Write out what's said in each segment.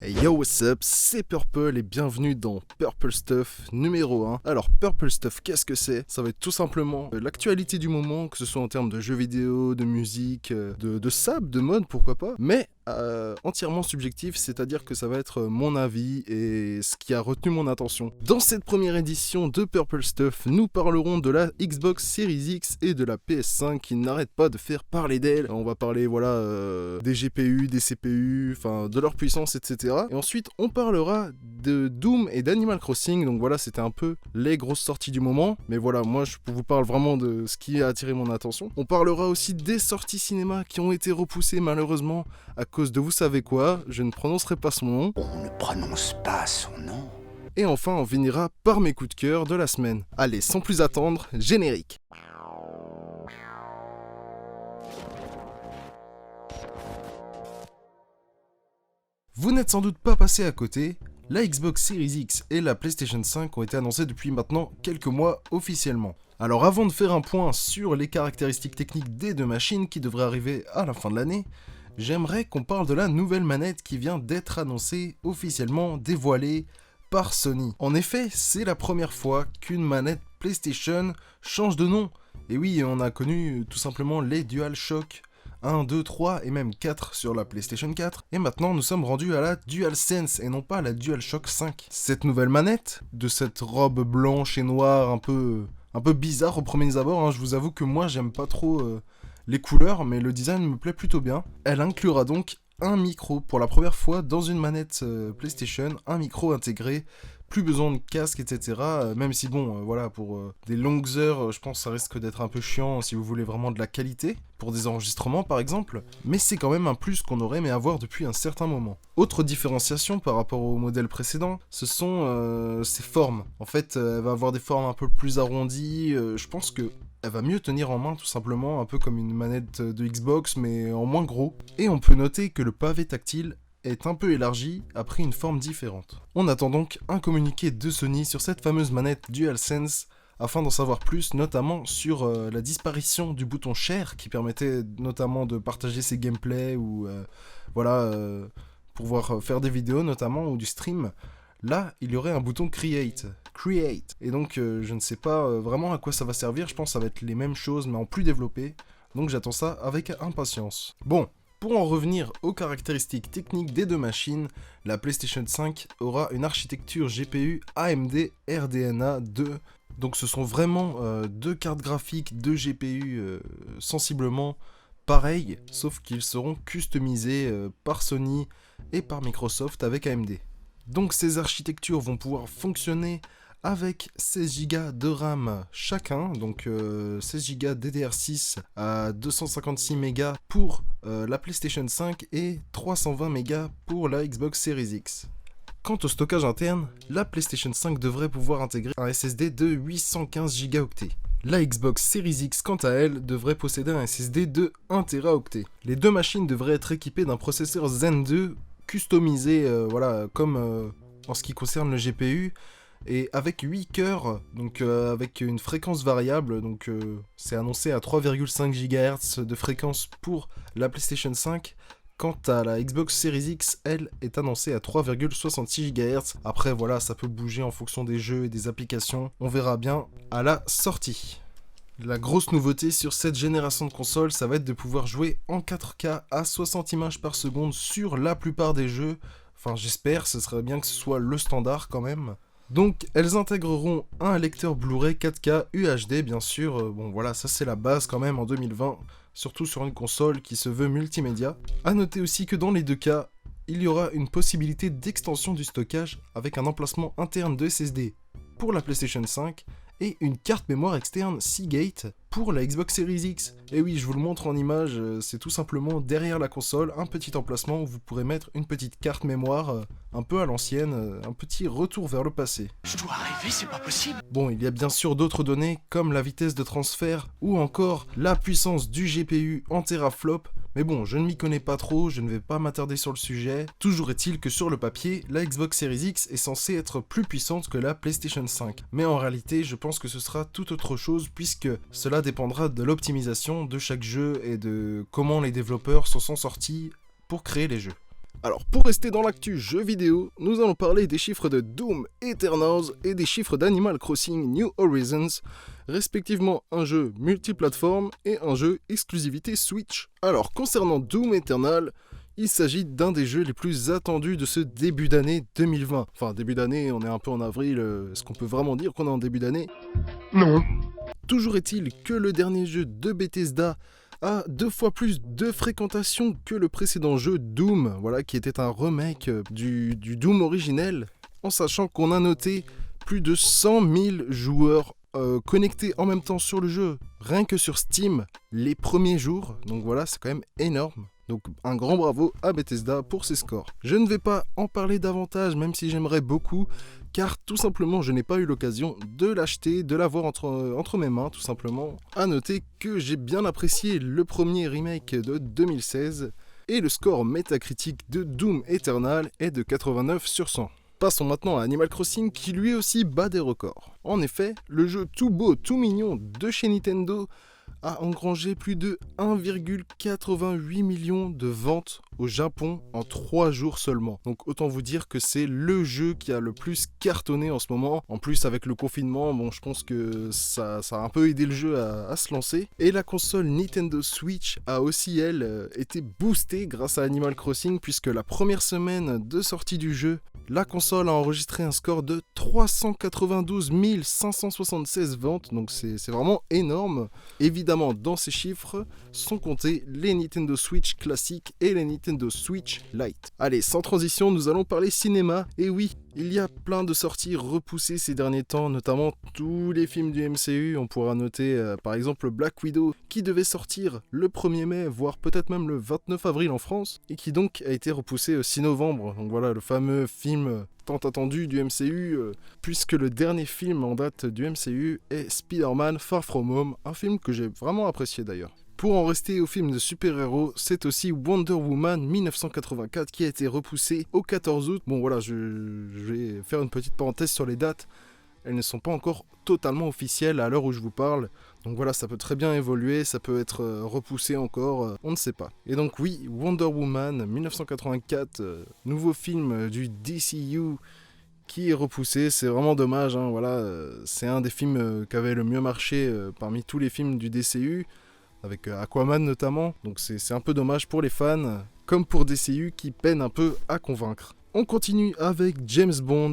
Hey yo, what's up, c'est Purple et bienvenue dans Purple Stuff numéro 1. Alors Purple Stuff, qu'est-ce que c'est? Ça va être tout simplement l'actualité du moment, que ce soit en termes de jeux vidéo, de musique, de sable, de mode, pourquoi pas. Mais entièrement subjectif, c'est-à-dire que ça va être mon avis et ce qui a retenu mon attention. Dans cette première édition de Purple Stuff, nous parlerons de la Xbox Series X et de la PS5 qui n'arrêtent pas de faire parler d'elle. On va parler des GPU, des CPU, enfin de leur puissance, etc. Et ensuite, on parlera de Doom et d'Animal Crossing. Donc voilà, c'était un peu les grosses sorties du moment. Mais voilà, moi je vous parle vraiment de ce qui a attiré mon attention. On parlera aussi des sorties cinéma qui ont été repoussées malheureusement à cause de vous savez quoi. Je ne prononcerai pas son nom. On ne prononce pas son nom. Et enfin, on finira par mes coups de cœur de la semaine. Allez, sans plus attendre, générique. Vous n'êtes sans doute pas passé à côté, la Xbox Series X et la PlayStation 5 ont été annoncées depuis maintenant quelques mois officiellement. Alors avant de faire un point sur les caractéristiques techniques des deux machines qui devraient arriver à la fin de l'année, j'aimerais qu'on parle de la nouvelle manette qui vient d'être annoncée officiellement dévoilée par Sony. En effet, c'est la première fois qu'une manette PlayStation change de nom. Et oui, on a connu tout simplement les DualShock 1, 2, 3 et même 4 sur la PlayStation 4. Et maintenant, nous sommes rendus à la DualSense et non pas à la DualShock 5. Cette nouvelle manette, de cette robe blanche et noire un peu bizarre au premier abord, hein, je vous avoue que moi j'aime pas trop les couleurs, mais le design me plaît plutôt bien. Elle inclura donc un micro pour la première fois dans une manette PlayStation, un micro intégré. Plus besoin de casque, etc. Même si bon, voilà, pour des longues heures, je pense que ça risque d'être un peu chiant si vous voulez vraiment de la qualité, pour des enregistrements par exemple, mais c'est quand même un plus qu'on aurait aimé avoir depuis un certain moment. Autre différenciation par rapport au modèle précédent, ce sont ses formes. En fait, elle va avoir des formes un peu plus arrondies, je pense que elle va mieux tenir en main tout simplement, un peu comme une manette de Xbox mais en moins gros. Et on peut noter que le pavé tactile est un peu élargi, a pris une forme différente. On attend donc un communiqué de Sony sur cette fameuse manette DualSense afin d'en savoir plus, notamment sur la disparition du bouton Share qui permettait notamment de partager ses gameplays ou pouvoir faire des vidéos notamment ou du stream. Là, il y aurait un bouton Create. Et donc, je ne sais pas vraiment à quoi ça va servir. Je pense que ça va être les mêmes choses, mais en plus développé. Donc, j'attends ça avec impatience. Bon, pour en revenir aux caractéristiques techniques des deux machines, la PlayStation 5 aura une architecture GPU AMD RDNA 2. Donc, ce sont vraiment deux cartes graphiques, deux GPU sensiblement pareilles, sauf qu'ils seront customisés par Sony et par Microsoft avec AMD. Donc ces architectures vont pouvoir fonctionner avec 16 Go de RAM chacun, donc 16 Go DDR6 à 256 Mb pour la PlayStation 5 et 320 Mb pour la Xbox Series X. Quant au stockage interne, la PlayStation 5 devrait pouvoir intégrer un SSD de 815 Go. La Xbox Series X, quant à elle, devrait posséder un SSD de 1 Teraoctet. Les deux machines devraient être équipées d'un processeur Zen 2 customisé, comme en ce qui concerne le GPU, et avec 8 cœurs, donc avec une fréquence variable, donc c'est annoncé à 3,5 GHz de fréquence pour la PlayStation 5. Quant à la Xbox Series X, elle est annoncée à 3,66 GHz. Après voilà, ça peut bouger en fonction des jeux et des applications, on verra bien à la sortie. La grosse nouveauté sur cette génération de consoles, ça va être de pouvoir jouer en 4K à 60 images par seconde sur la plupart des jeux. Enfin, j'espère, ce serait bien que ce soit le standard quand même. Donc, elles intégreront un lecteur Blu-ray 4K UHD, bien sûr. Bon, voilà, ça c'est la base quand même en 2020, surtout sur une console qui se veut multimédia. A noter aussi que dans les deux cas, il y aura une possibilité d'extension du stockage avec un emplacement interne de SSD pour la PlayStation 5 et une carte mémoire externe Seagate pour la Xbox Series X. Et oui, je vous le montre en image, c'est tout simplement derrière la console, un petit emplacement où vous pourrez mettre une petite carte mémoire un peu à l'ancienne, un petit retour vers le passé. Je dois arriver, c'est pas possible. Bon, il y a bien sûr d'autres données, comme la vitesse de transfert, ou encore la puissance du GPU en teraflop, mais bon, je ne m'y connais pas trop, je ne vais pas m'attarder sur le sujet. Toujours est-il que sur le papier, la Xbox Series X est censée être plus puissante que la PlayStation 5. Mais en réalité, je pense que ce sera tout autre chose, puisque cela dépendra de l'optimisation de chaque jeu et de comment les développeurs s'en sont sortis pour créer les jeux. Alors pour rester dans l'actu jeux vidéo, nous allons parler des chiffres de Doom Eternals et des chiffres d'Animal Crossing New Horizons, respectivement un jeu multiplateforme et un jeu exclusivité Switch. Alors concernant Doom Eternal, il s'agit d'un des jeux les plus attendus de ce début d'année 2020. Enfin début d'année, on est un peu en avril, est-ce qu'on peut vraiment dire qu'on est en début d'année? Non. Toujours est-il que le dernier jeu de Bethesda a 2 fois plus de fréquentation que le précédent jeu Doom, voilà, qui était un remake du Doom originel, en sachant qu'on a noté plus de 100 000 joueurs connectés en même temps sur le jeu, rien que sur Steam, les premiers jours, donc voilà, c'est quand même énorme. Donc un grand bravo à Bethesda pour ses scores. Je ne vais pas en parler davantage, même si j'aimerais beaucoup, car tout simplement je n'ai pas eu l'occasion de l'acheter, de l'avoir entre mes mains tout simplement. A noter que j'ai bien apprécié le premier remake de 2016, et le score métacritique de Doom Eternal est de 89 sur 100. Passons maintenant à Animal Crossing qui lui aussi bat des records. En effet, le jeu tout beau, tout mignon de chez Nintendo a engrangé plus de 1,88 million de ventes au Japon en 3 jours seulement. Donc autant vous dire que c'est le jeu qui a le plus cartonné en ce moment. En plus avec le confinement, bon je pense que ça a un peu aidé le jeu à se lancer. Et la console Nintendo Switch a aussi elle été boostée grâce à Animal Crossing puisque la première semaine de sortie du jeu, la console a enregistré un score de 392 576 ventes, donc c'est vraiment énorme. Évidemment, dans ces chiffres sont comptés les Nintendo Switch classiques et les Nintendo Switch Lite. Allez, sans transition, nous allons parler cinéma. Et oui, il y a plein de sorties repoussées ces derniers temps, notamment tous les films du MCU. On pourra noter par exemple Black Widow qui devait sortir le 1er mai, voire peut-être même le 29 avril en France, et qui donc a été repoussé au 6 novembre. Donc voilà, le fameux film tant attendu du MCU, puisque le dernier film en date du MCU est Spider-Man Far From Home, un film que j'ai vraiment apprécié d'ailleurs. Pour en rester au film de super-héros, c'est aussi Wonder Woman 1984 qui a été repoussé au 14 août. Bon voilà, je vais faire une petite parenthèse sur les dates. Elles ne sont pas encore totalement officielles à l'heure où je vous parle. Donc voilà, ça peut très bien évoluer, ça peut être repoussé encore, on ne sait pas. Et donc oui, Wonder Woman 1984, nouveau film du DCU qui est repoussé, c'est vraiment dommage, hein, voilà, c'est un des films qui avait le mieux marché parmi tous les films du DCU, avec Aquaman notamment, donc c'est un peu dommage pour les fans, comme pour DCU qui peine un peu à convaincre. On continue avec James Bond.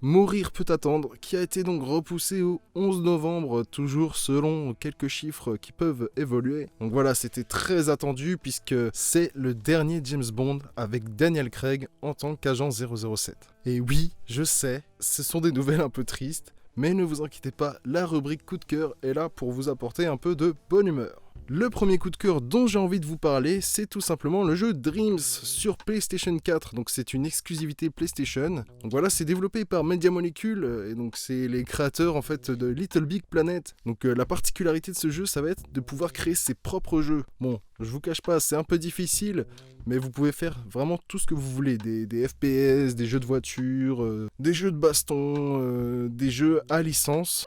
Mourir peut attendre, qui a été donc repoussé au 11 novembre, toujours selon quelques chiffres qui peuvent évoluer. Donc voilà, c'était très attendu puisque c'est le dernier James Bond avec Daniel Craig en tant qu'agent 007. Et oui, je sais, ce sont des nouvelles un peu tristes, mais ne vous inquiétez pas, la rubrique coup de cœur est là pour vous apporter un peu de bonne humeur. Le premier coup de cœur dont j'ai envie de vous parler, c'est tout simplement le jeu Dreams sur PlayStation 4. Donc c'est une exclusivité PlayStation. Donc voilà, c'est développé par Media Molecule et donc c'est les créateurs en fait de Little Big Planet. Donc la particularité de ce jeu, ça va être de pouvoir créer ses propres jeux. Bon, je vous cache pas, c'est un peu difficile, mais vous pouvez faire vraiment tout ce que vous voulez. Des FPS, des jeux de voiture, des jeux de baston, des jeux à licence.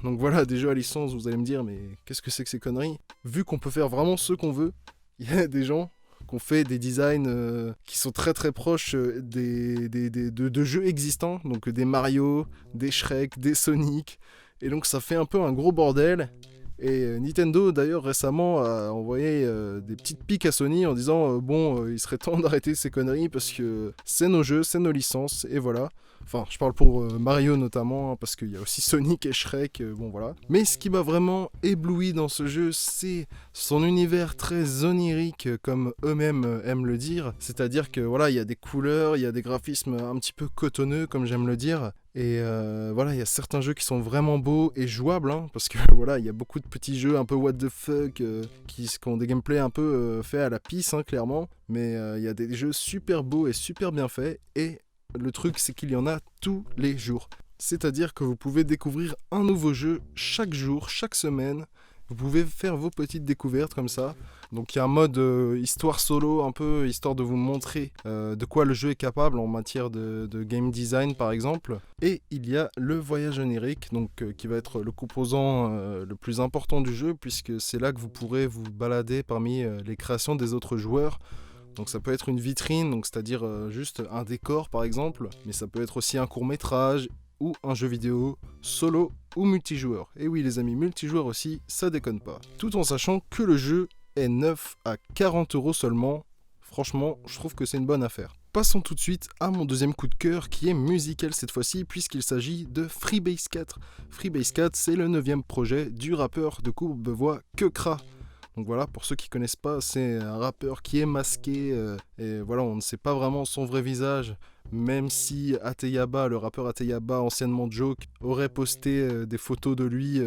Donc voilà, des jeux à licence, vous allez me dire, mais qu'est-ce que c'est que ces conneries? Vu qu'on peut faire vraiment ce qu'on veut, il y a des gens qui ont fait des designs qui sont très très proches de jeux existants, donc des Mario, des Shrek, des Sonic, et donc ça fait un peu un gros bordel. Et Nintendo d'ailleurs récemment a envoyé des petites piques à Sony en disant il serait temps d'arrêter ces conneries parce que c'est nos jeux, c'est nos licences, et voilà. Enfin, je parle pour Mario notamment, hein, parce qu'il y a aussi Sonic et Shrek, bon voilà. Mais ce qui m'a vraiment ébloui dans ce jeu, c'est son univers très onirique, comme eux-mêmes aiment le dire. C'est-à-dire que voilà, il y a des couleurs, il y a des graphismes un petit peu cotonneux, comme j'aime le dire. Et voilà, il y a certains jeux qui sont vraiment beaux et jouables, hein, parce que voilà, il y a beaucoup de petits jeux un peu what the fuck, qui ont des gameplays un peu faits à la pisse, hein, clairement. Mais il y a des jeux super beaux et super bien faits, et le truc, c'est qu'il y en a tous les jours. C'est-à-dire que vous pouvez découvrir un nouveau jeu chaque jour, chaque semaine. Vous pouvez faire vos petites découvertes comme ça. Donc il y a un mode histoire solo, un peu histoire de vous montrer de quoi le jeu est capable en matière de game design par exemple. Et il y a le voyage onirique, donc qui va être le composant le plus important du jeu, puisque c'est là que vous pourrez vous balader parmi les créations des autres joueurs. Donc ça peut être une vitrine, donc c'est-à-dire juste un décor par exemple, mais ça peut être aussi un court-métrage ou un jeu vidéo solo ou multijoueur. Et oui les amis, multijoueur aussi, ça déconne pas. Tout en sachant que le jeu est neuf à 40 € seulement. Franchement, je trouve que c'est une bonne affaire. Passons tout de suite à mon deuxième coup de cœur qui est musical cette fois-ci puisqu'il s'agit de Freebase 4. Freebase 4, c'est le 9e projet du rappeur de Courbevoie Kekra. Donc voilà, pour ceux qui connaissent pas, c'est un rappeur qui est masqué et voilà, on ne sait pas vraiment son vrai visage, même si Ateyaba, le rappeur Ateyaba, anciennement Joke, aurait posté des photos de lui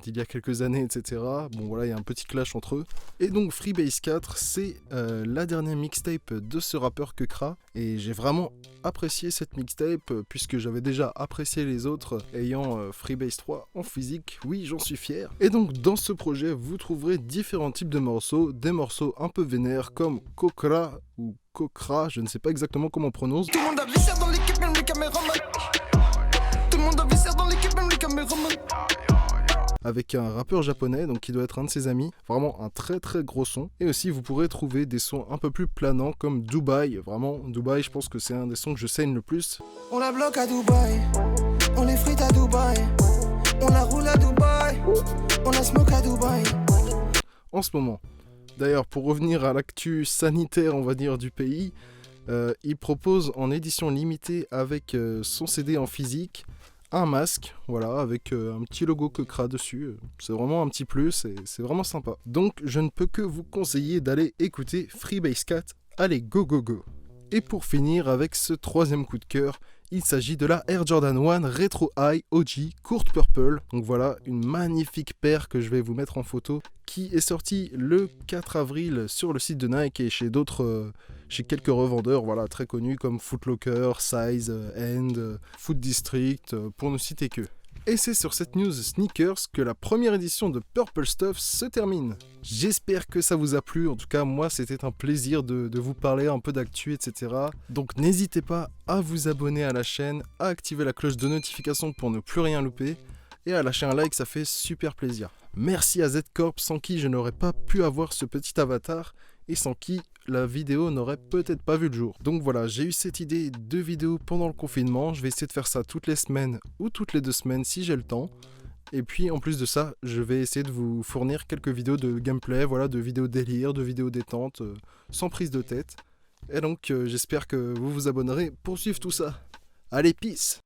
d'il y a quelques années, etc. Bon voilà, il y a un petit clash entre eux. Et donc Freebase 4, c'est la dernière mixtape de ce rappeur Kekra, et j'ai vraiment apprécié cette mixtape puisque j'avais déjà apprécié les autres ayant Freebase 3 en physique, oui j'en suis fier. Et donc dans ce projet vous trouverez différents types de morceaux, des morceaux un peu vénères comme Kokra ou Kokra, je ne sais pas exactement comment on prononce. Tout le monde a viscère dans l'équipe, même les caméramans. Tout le monde a viscère dans l'équipe, même les caméramans. Avec un rappeur japonais, donc qui doit être un de ses amis. Vraiment un très très gros son. Et aussi vous pourrez trouver des sons un peu plus planants comme Dubaï. Vraiment, Dubaï, je pense que c'est un des sons que je saigne le plus. On la bloque à Dubaï, on les frite à Dubaï, on la roule à Dubaï, on la smoke à Dubaï. En ce moment. D'ailleurs, pour revenir à l'actu sanitaire, on va dire, du pays, il propose en édition limitée avec son CD en physique un masque, voilà, avec un petit logo Kekra dessus. C'est vraiment un petit plus et c'est vraiment sympa. Donc, je ne peux que vous conseiller d'aller écouter Freebase 4. Allez, go go go! Et pour finir avec ce troisième coup de cœur, il s'agit de la Air Jordan 1 Retro High OG Court Purple. Donc voilà, une magnifique paire que je vais vous mettre en photo qui est sortie le 4 avril sur le site de Nike et chez quelques revendeurs voilà, très connus comme Foot Locker, Size, End, Food District, pour ne citer que. Et c'est sur cette news sneakers que la première édition de Purple Stuff se termine. J'espère que ça vous a plu, en tout cas moi c'était un plaisir de vous parler un peu d'actu, etc. Donc n'hésitez pas à vous abonner à la chaîne, à activer la cloche de notification pour ne plus rien louper, et à lâcher un like, ça fait super plaisir. Merci à Z-Corp, sans qui je n'aurais pas pu avoir ce petit avatar, et sans qui la vidéo n'aurait peut-être pas vu le jour. Donc voilà, j'ai eu cette idée de vidéo pendant le confinement, je vais essayer de faire ça toutes les semaines ou toutes les 2 semaines si j'ai le temps. Et puis en plus de ça, je vais essayer de vous fournir quelques vidéos de gameplay, voilà, de vidéos délire, de vidéos détente, sans prise de tête. Et donc j'espère que vous vous abonnerez pour suivre tout ça. Allez, peace!